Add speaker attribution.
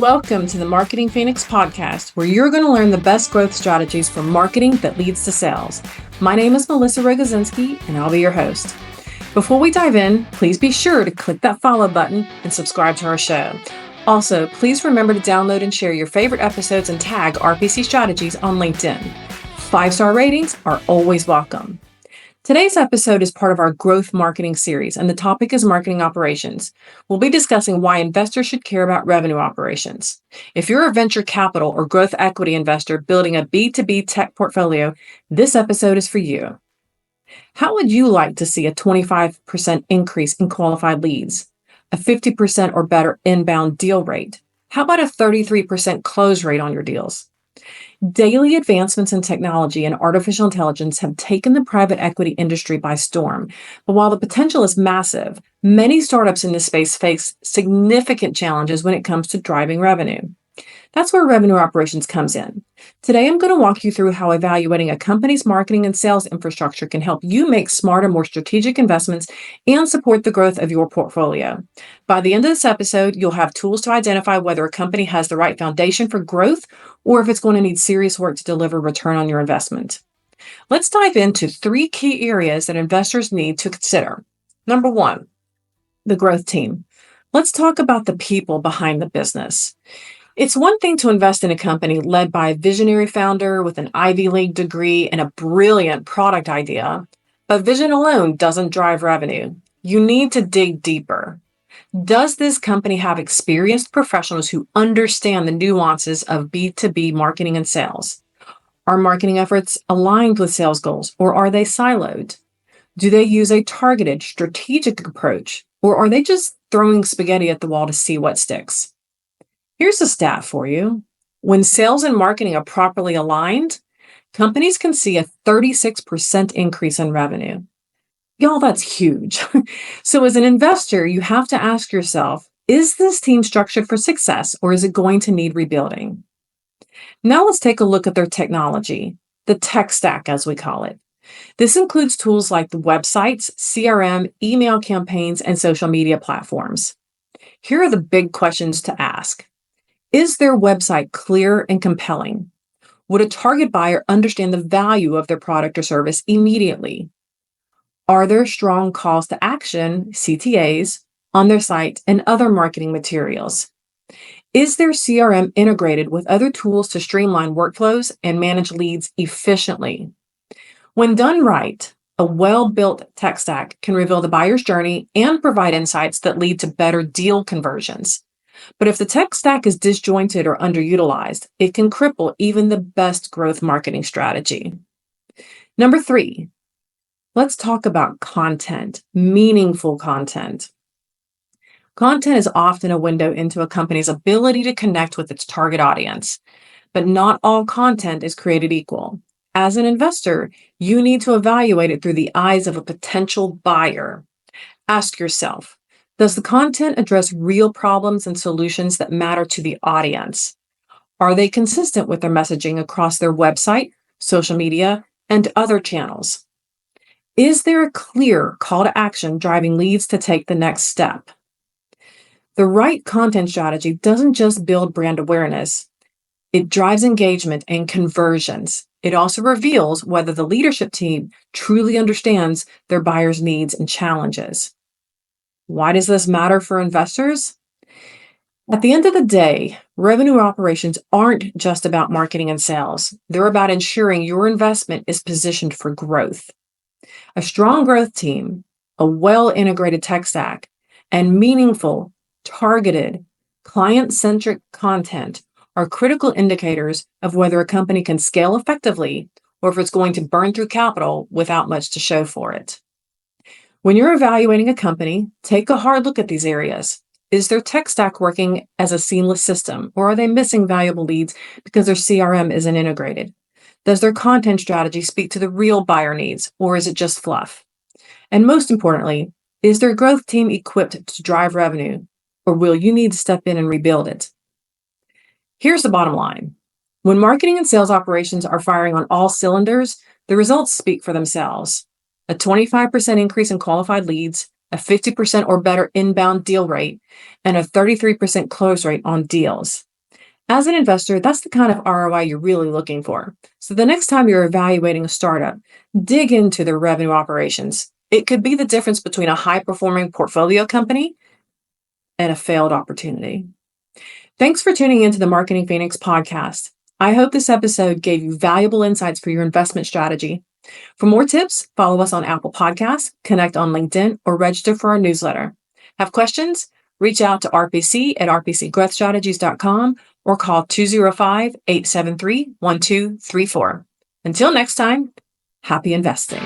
Speaker 1: Welcome to the Marketing Phoenix podcast, where you're going to learn the best growth strategies for marketing that leads to sales. My name is Melissa Rogozinski, and I'll be your host. Before we dive in, please be sure to click that follow button and subscribe to our show. Also, please remember to download and share your favorite episodes and tag RPC Strategies on LinkedIn. 5-star ratings are always welcome. Today's episode is part of our growth marketing series, and the topic is marketing operations. We'll be discussing why investors should care about revenue operations. If you're a venture capital or growth equity investor building a B2B tech portfolio, this episode is for you. How would you like to see a 25% increase in qualified leads, a 50% or better inbound deal rate? How about a 33% close rate on your deals? Daily advancements in technology and artificial intelligence have taken the private equity industry by storm. But while the potential is massive, many startups in this space face significant challenges when it comes to driving revenue. That's where revenue operations comes in. Today, I'm going to walk you through how evaluating a company's marketing and sales infrastructure can help you make smarter, more strategic investments and support the growth of your portfolio. By the end of this episode, you'll have tools to identify whether a company has the right foundation for growth or if it's going to need serious work to deliver return on your investment. Let's dive into 3 key areas that investors need to consider. Number 1, the growth team. Let's talk about the people behind the business. It's one thing to invest in a company led by a visionary founder with an Ivy League degree and a brilliant product idea, but vision alone doesn't drive revenue. You need to dig deeper. Does this company have experienced professionals who understand the nuances of B2B marketing and sales? Are marketing efforts aligned with sales goals, or are they siloed? Do they use a targeted, strategic approach, or are they just throwing spaghetti at the wall to see what sticks? Here's a stat for you. When sales and marketing are properly aligned, companies can see a 36% increase in revenue. Y'all, that's huge. So as an investor, you have to ask yourself, is this team structured for success or is it going to need rebuilding? Now let's take a look at their technology, the tech stack as we call it. This includes tools like the websites, CRM, email campaigns, and social media platforms. Here are the big questions to ask. Is their website clear and compelling? Would a target buyer understand the value of their product or service immediately? Are there strong calls to action, CTAs, on their site and other marketing materials? Is their CRM integrated with other tools to streamline workflows and manage leads efficiently? When done right, a well-built tech stack can reveal the buyer's journey and provide insights that lead to better deal conversions. But if the tech stack is disjointed or underutilized, it can cripple even the best growth marketing strategy. Number 3, let's talk about content, meaningful content. Content is often a window into a company's ability to connect with its target audience, but not all content is created equal. As an investor, you need to evaluate it through the eyes of a potential buyer. Ask yourself, does the content address real problems and solutions that matter to the audience? Are they consistent with their messaging across their website, social media, and other channels? Is there a clear call to action driving leads to take the next step? The right content strategy doesn't just build brand awareness. It drives engagement and conversions. It also reveals whether the leadership team truly understands their buyers' needs and challenges. Why does this matter for investors? At the end of the day, revenue operations aren't just about marketing and sales. They're about ensuring your investment is positioned for growth. A strong growth team, a well-integrated tech stack, and meaningful, targeted, client-centric content are critical indicators of whether a company can scale effectively or if it's going to burn through capital without much to show for it. When you're evaluating a company, take a hard look at these areas. Is their tech stack working as a seamless system, or are they missing valuable leads because their CRM isn't integrated? Does their content strategy speak to the real buyer needs, or is it just fluff? And most importantly, is their growth team equipped to drive revenue, or will you need to step in and rebuild it? Here's the bottom line. When marketing and sales operations are firing on all cylinders, the results speak for themselves. A 25% increase in qualified leads, a 50% or better inbound deal rate, and a 33% close rate on deals. As an investor, that's the kind of ROI you're really looking for. So the next time you're evaluating a startup, dig into their revenue operations. It could be the difference between a high performing portfolio company and a failed opportunity. Thanks for tuning into the Marketing Phoenix podcast. I hope this episode gave you valuable insights for your investment strategy. For more tips, follow us on Apple Podcasts, connect on LinkedIn, or register for our newsletter. Have questions? Reach out to RPC at rpcgrowthstrategies.com or call 205-873-1234. Until next time, happy investing.